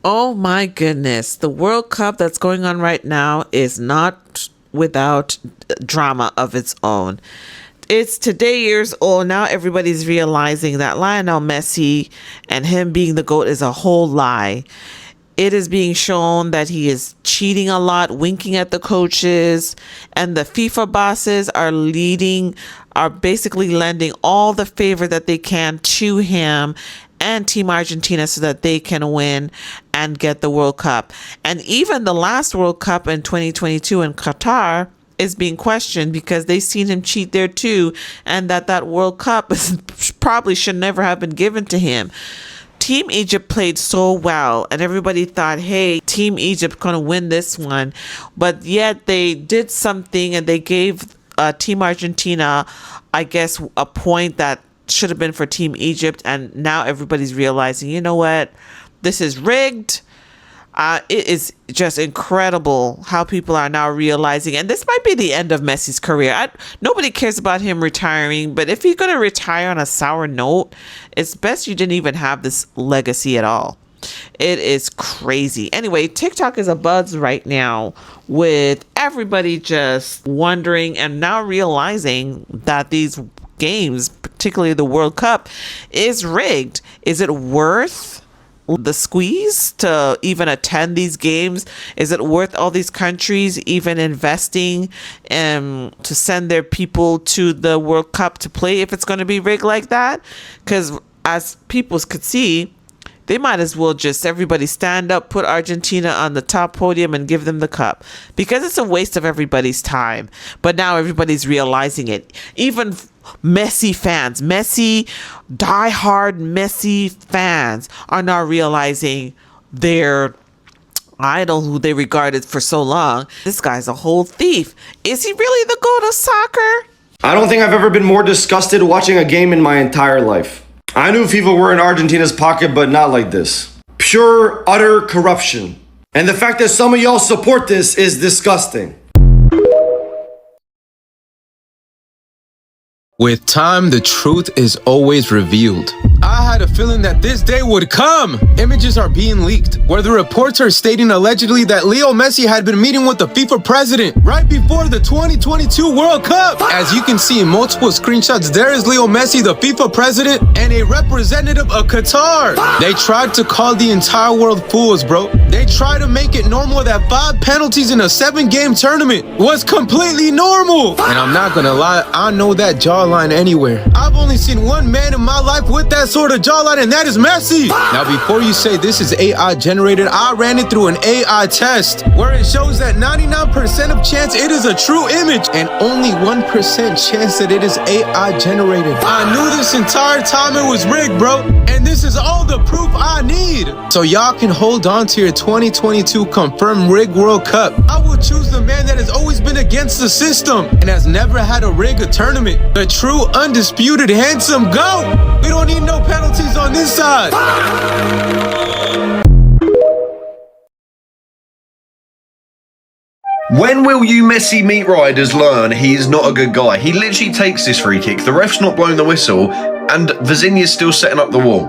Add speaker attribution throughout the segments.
Speaker 1: Oh my goodness. The World Cup that's going on right now is not without drama of its own. It's today years old. Now everybody's realizing that Lionel Messi and him being the GOAT is a whole lie. It is being shown that he is cheating a lot, winking at the coaches, and the FIFA bosses are basically lending all the favor that they can to him and Team Argentina so that they can win and get the World Cup. And even the last World Cup in 2022 in Qatar is being questioned because they've seen him cheat there too, and that World Cup probably should never have been given to him. Team Egypt played so well, and everybody thought, hey, Team Egypt gonna win this one, but yet they did something and they gave Team Argentina, I guess, a point that should have been for Team Egypt, and now everybody's realizing, you know what, this is rigged. It is just incredible how people are now realizing, and this might be the end of Messi's career. Nobody cares about him retiring, but if he's going to retire on a sour note, it's best you didn't even have this legacy at all. It is crazy. Anyway, TikTok is abuzz right now with everybody just wondering and now realizing that these games, particularly the World Cup, is rigged. Is it worth the squeeze to even attend these games? Is it worth all these countries even investing to send their people to the World Cup to play if it's going to be rigged like that? Because as people could see, they might as well just everybody stand up, put Argentina on the top podium and give them the cup, because it's a waste of everybody's time. But now everybody's realizing it. Even Messi fans, diehard Messi fans are now realizing their idol, who they regarded for so long, this guy's a whole thief. Is he really the GOAT of soccer?
Speaker 2: I don't think I've ever been more disgusted watching a game in my entire life. I knew FIFA were in Argentina's pocket, but not like this. Pure, utter corruption. And the fact that some of y'all support this is disgusting.
Speaker 3: With time, the truth is always revealed. I had a feeling that this day would come. Images are being leaked, where the reports are stating allegedly that Leo Messi had been meeting with the FIFA president right before the 2022 World Cup. As you can see in multiple screenshots, there is Leo Messi, the FIFA president, and a representative of Qatar. They tried to call the entire world fools, bro. They tried to make it normal that 5 penalties in a 7-game tournament was completely normal. And I'm not gonna lie, I know that jawline anywhere. I've only seen one man in my life with that sort of jawline, and that is Messi. Now, before you say this is AI generated, I ran it through an AI test where it shows that 99% of chance it is a true image and only 1% chance that it is AI generated. I knew this entire time it was rigged, bro, and this is all the proof I need. So y'all can hold on to your 2022 confirmed rigged World Cup. I will choose the man that has always been against the system and has never had to rig a tournament. The true, undisputed, handsome GOAT. We don't need no penalties on this side.
Speaker 4: When will you Messi meat riders learn he is not a good guy? He literally takes this free kick, the ref's not blowing the whistle, and Vizinha's still setting up the wall.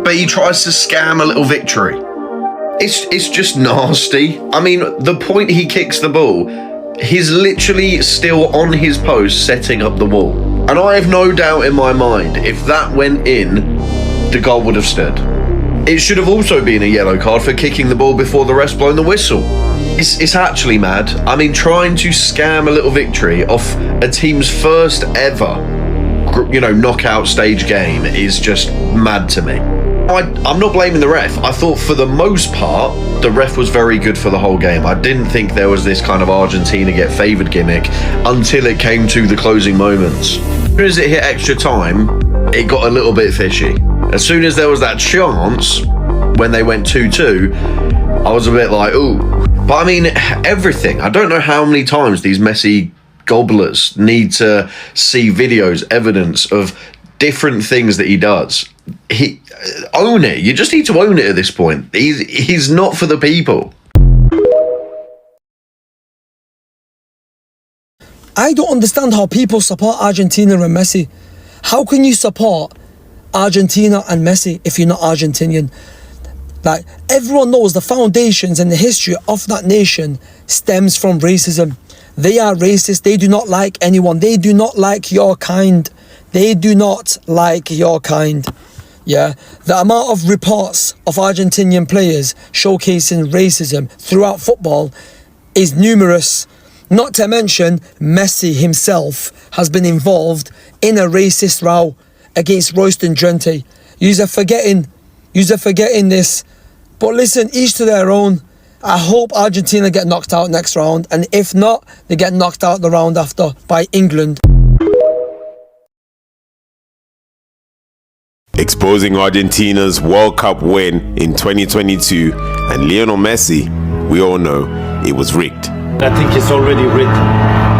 Speaker 4: But he tries to scam a little victory. It's just nasty. I mean, the point he kicks the ball, he's literally still on his post setting up the wall. And I have no doubt in my mind, if that went in, the goal would have stood. It should have also been a yellow card for kicking the ball before the ref's blown the whistle. It's actually mad. I mean, trying to scam a little victory off a team's first ever, knockout stage game is just mad to me. I'm not blaming the ref. I thought for the most part, the ref was very good for the whole game. I didn't think there was this kind of Argentina get favoured gimmick until it came to the closing moments. As soon as it hit extra time, it got a little bit fishy. As soon as there was that chance, when they went 2-2, I was a bit like, ooh. But I mean, everything. I don't know how many times these Messi gobblers need to see videos, evidence of different things that he does. Own it. You just need to own it at this point. He's not for the people.
Speaker 5: I don't understand how people support Argentina and Messi. How can you support Argentina and Messi if you're not Argentinian? Like, everyone knows the foundations and the history of that nation stems from racism. They are racist. They do not like anyone. They do not like your kind. They do not like your kind. Yeah, the amount of reports of Argentinian players showcasing racism throughout football is numerous. Not to mention, Messi himself has been involved in a racist row against Royston Drenthe. You're forgetting this. But listen, each to their own. I hope Argentina get knocked out next round, and if not, they get knocked out the round after by England.
Speaker 6: Exposing Argentina's World Cup win in 2022 and Lionel Messi, we all know it was rigged.
Speaker 7: I think it's already written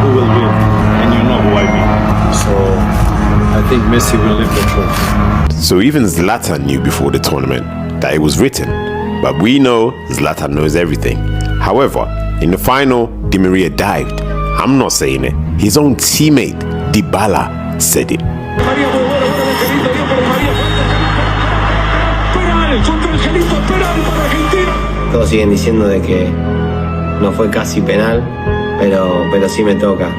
Speaker 7: who will win, and you know who I mean. So I think Messi will lift the trophy.
Speaker 6: So even Zlatan knew before the tournament that it was written, but we know Zlatan knows everything. However, in the final, Di Maria dived. I'm not saying it. His own teammate, Dybala, said it.
Speaker 8: Todos siguen diciendo de que no fue casi penal, pero sí me toca.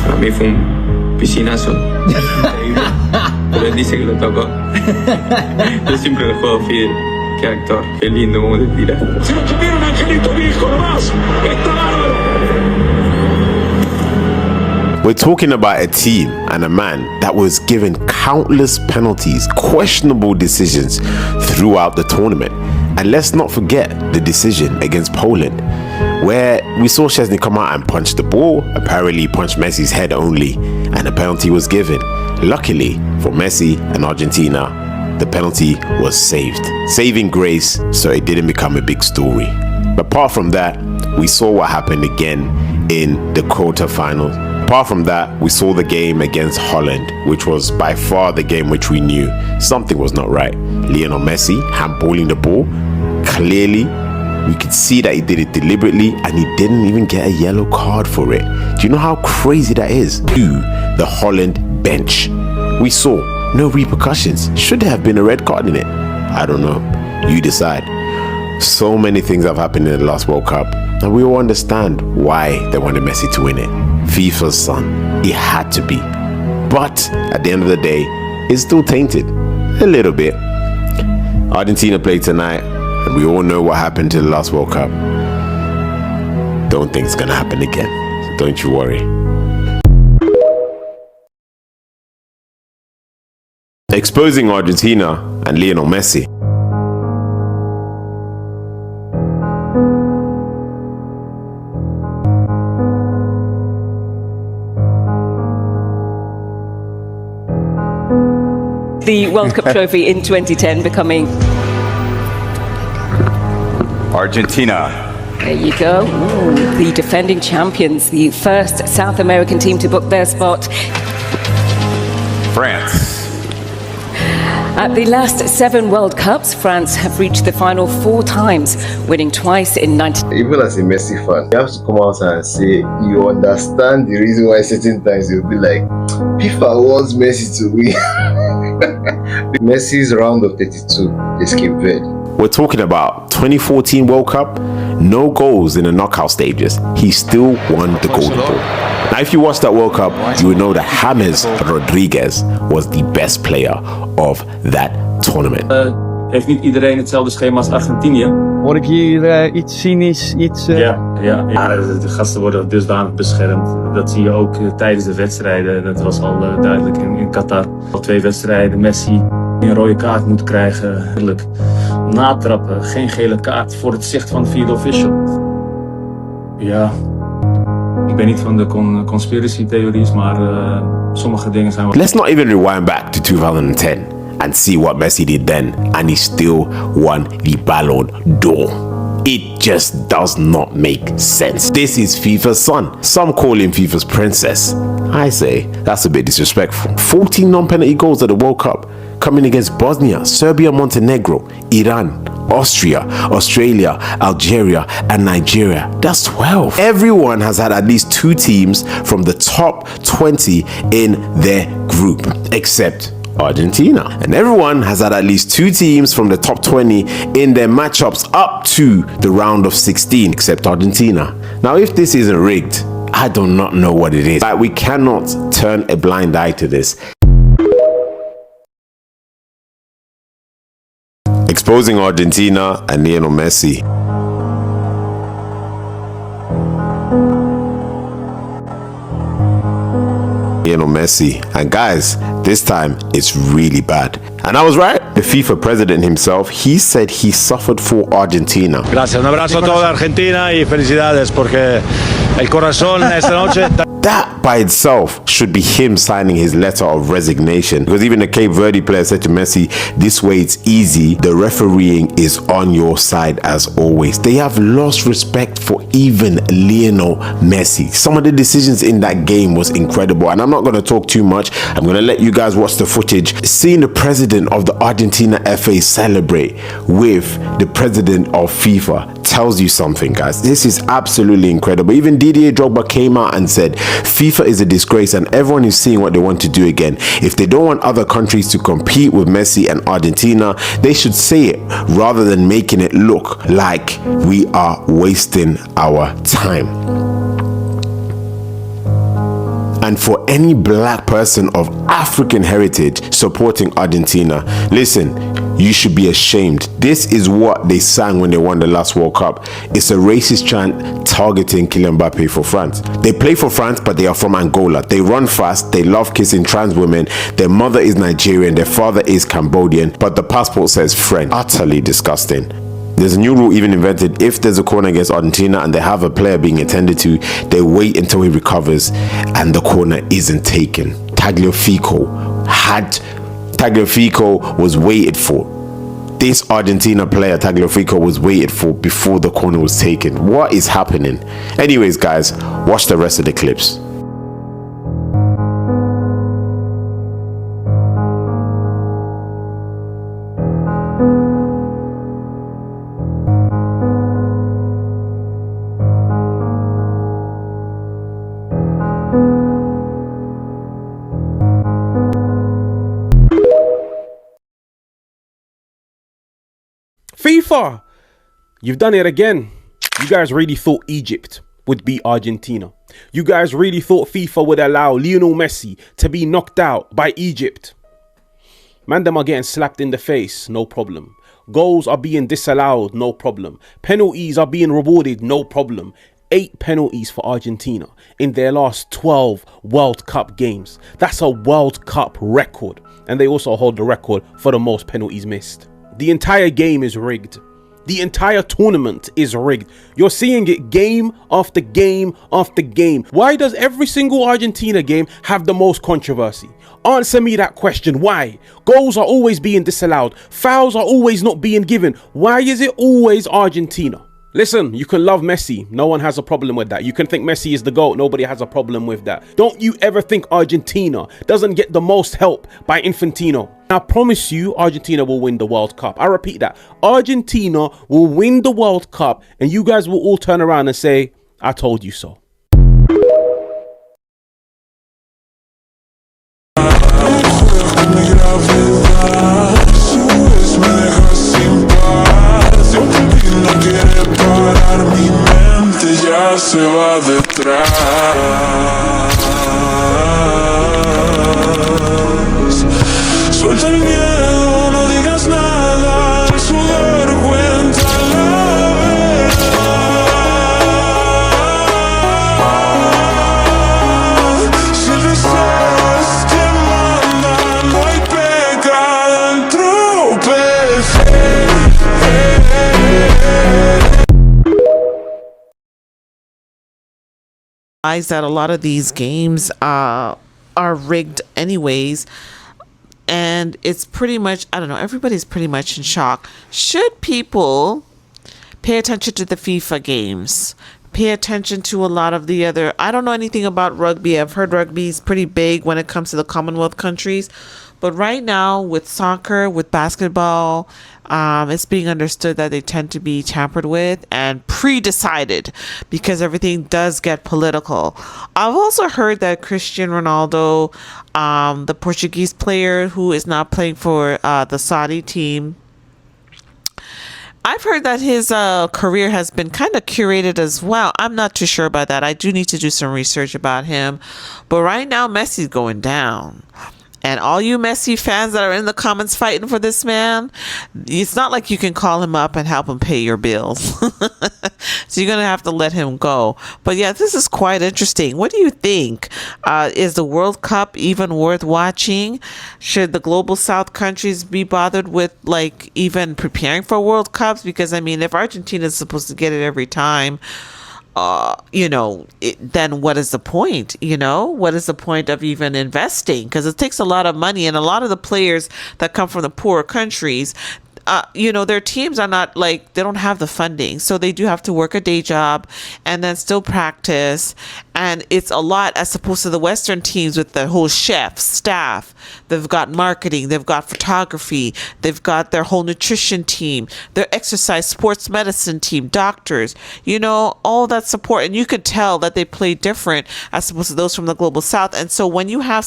Speaker 9: Para mí fue un piscinazo. Increíble. Pero él dice que lo tocó. Yo siempre le juego Fidel. Qué actor, qué lindo como te tira. Se lo comieron, Angelito viejo nomás. Está bárbaro.
Speaker 6: We're talking about a team and a man that was given countless penalties, questionable decisions throughout the tournament. And let's not forget the decision against Poland, where we saw Szczesny come out and punch the ball, apparently punched Messi's head only, and a penalty was given. Luckily for Messi and Argentina, the penalty was saved. Saving grace, so it didn't become a big story. But apart from that, we saw what happened again in the quarterfinals. Apart from that, we saw the game against Holland, which was by far the game which we knew something was not right. Lionel Messi handballing the ball. Clearly, we could see that he did it deliberately, and he didn't even get a yellow card for it. Do you know how crazy that is? To the Holland bench. We saw no repercussions. Should there have been a red card in it? I don't know. You decide. So many things have happened in the last World Cup, and we all understand why they wanted Messi to win it. FIFA's son. It had to be. But at the end of the day, it's still tainted. A little bit. Argentina played tonight, and we all know what happened to the last World Cup. Don't think it's gonna happen again. So don't you worry. Exposing Argentina and Lionel Messi.
Speaker 10: The World Cup trophy in 2010 becoming
Speaker 11: Argentina.
Speaker 10: There you go. Ooh, the defending champions, the first South American team to book their spot.
Speaker 11: France.
Speaker 10: At the last 7 World Cups, France have reached the final 4 times, winning twice in 19...
Speaker 12: Even as a Messi fan, you have to come out and say you understand the reason why certain times you'll be like, FIFA wants Messi to win. Messi's round of 32 is Cape Verde.
Speaker 6: We're talking about 2014 World Cup, no goals in the knockout stages. He still won the Golden Ball. Now, if you watched that World Cup, you would know that James Rodriguez was the best player of that tournament.
Speaker 9: Heeft niet iedereen hetzelfde schema als Argentinië?
Speaker 13: Hoor ik hier iets cynisch, iets...
Speaker 9: Ja, de gasten worden dusdanig beschermd. Dat zie je ook tijdens de wedstrijden. Dat was al duidelijk in Qatar. Al 2 wedstrijden, Messi een rode kaart moet krijgen. Natrappen, geen gele kaart voor het zicht van de vierde official. Ja, ik ben niet van de conspiracy theories, maar sommige dingen zijn...
Speaker 6: Let's not even rewind back to 2010 and see what Messi did then, and he still won the Ballon d'Or. It just does not make sense. This is FIFA's son. Some call him FIFA's princess. I say that's a bit disrespectful. 14 non-penalty goals at the World Cup, coming against Bosnia, Serbia, Montenegro, Iran, Austria, Australia, Algeria, and Nigeria. That's 12. Everyone has had at least 2 teams from the top 20 in their group, except Argentina. And everyone has had at least 2 teams from the top 20 in their matchups up to the round of 16, except Argentina. Now, if this isn't rigged, I do not know what it is. Like, we cannot turn a blind eye to this. Exposing Argentina and Lionel Messi. Lionel Messi. And guys, this time it's really bad. And I was right. The FIFA president himself, he said he suffered for Argentina.
Speaker 7: Gracias, un abrazo a toda Argentina y felicidades porque el corazón esta noche.
Speaker 6: That by itself should be him signing his letter of resignation, because even the Cape Verde player said to Messi, this way it's easy, the refereeing is on your side as always. They have lost respect for even Lionel Messi. Some of the decisions in that game was incredible, and I'm not going to talk too much. I'm going to let you guys watch the footage. Seeing the president of the Argentina FA celebrate with the president of FIFA tells you something, guys. This is absolutely incredible. Even Didier Drogba came out and said FIFA is a disgrace, and everyone is seeing what they want to do again. If they don't want other countries to compete with Messi and Argentina, they should say it rather than making it look like we are wasting our time. And for any black person of African heritage supporting Argentina, listen, you should be ashamed. This is what they sang when they won the last World Cup. It's a racist chant targeting Kylian Mbappe for France. They play for France, but they are from Angola. They run fast, they love kissing trans women, their mother is Nigerian, their father is Cambodian, but the passport says French. Utterly disgusting. There's a new rule even invented. If there's a corner against Argentina and they have a player being attended to, they wait until he recovers and the corner isn't taken. Tagliafico was waited for. This Argentina player, Tagliafico, was waited for before the corner was taken. What is happening? Anyways, guys, watch the rest of the clips.
Speaker 14: FIFA, you've done it again. You guys really thought Egypt would beat Argentina. You guys really thought FIFA would allow Lionel Messi to be knocked out by Egypt. Man, them are getting slapped in the face, no problem. Goals are being disallowed, no problem. Penalties are being rewarded, no problem. 8 penalties for Argentina in their last 12 World Cup games. That's a World Cup record. And they also hold the record for the most penalties missed. The entire game is rigged. The entire tournament is rigged. You're seeing it game after game after game. Why does every single Argentina game have the most controversy? Answer me that question. Why? Goals are always being disallowed. Fouls are always not being given. Why is it always Argentina? Listen, you can love Messi. No one has a problem with that. You can think Messi is the GOAT. Nobody has a problem with that. Don't you ever think Argentina doesn't get the most help by Infantino. I promise you, Argentina will win the World Cup. I repeat that. Argentina will win the World Cup, and you guys will all turn around and say, I told you so.
Speaker 15: Se va detrás. Suelta el miedo, no digas nada. El sudor cuenta la verdad. Si el deseo es quien manda, no hay pecado en tropezar.
Speaker 1: That a lot of these games are rigged anyways, and it's pretty much, I don't know, everybody's pretty much in shock. Should people pay attention to the FIFA games? Pay attention to a lot of the other, I don't know anything about rugby. I've heard rugby is pretty big when it comes to the Commonwealth countries, but right now with soccer, with basketball, It's being understood that they tend to be tampered with and pre-decided because everything does get political. I've also heard that Cristiano Ronaldo, the Portuguese player who is now playing for the Saudi team, I've heard that his career has been kind of curated as well. I'm not too sure about that. I do need to do some research about him. But right now, Messi's going down. And all you Messi fans that are in the comments fighting for this man, it's not like you can call him up and help him pay your bills. So you're going to have to let him go. But yeah, this is quite interesting. What do you think? Is the World Cup even worth watching? Should the global South countries be bothered with like even preparing for World Cups? Because I mean, if Argentina is supposed to get it every time, then what is the point? What is the point of even investing? Because it takes a lot of money, and a lot of the players that come from the poorer countries, their teams are not like, they don't have the funding, so they do have to work a day job and then still practice, and it's a lot as opposed to the Western teams with the whole chefs, staff. They've got marketing, they've got photography, they've got their whole nutrition team, their exercise sports medicine team, doctors, all that support, and you could tell that they play different as opposed to those from the global South. And so when you have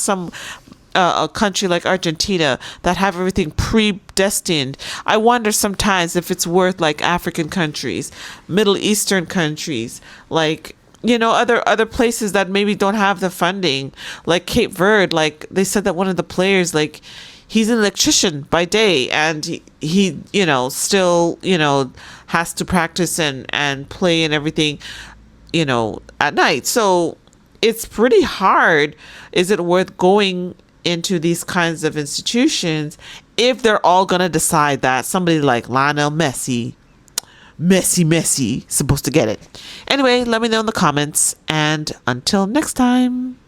Speaker 1: a country like Argentina that have everything predestined, I wonder sometimes if it's worth like African countries, Middle Eastern countries, like other places that maybe don't have the funding, like Cape Verde. Like they said that one of the players, like he's an electrician by day, and he still has to practice and play and everything at night. So it's pretty hard. Is it worth going into these kinds of institutions if they're all going to decide that somebody like Lionel Messi supposed to get it? Anyway, let me know in the comments, and until next time.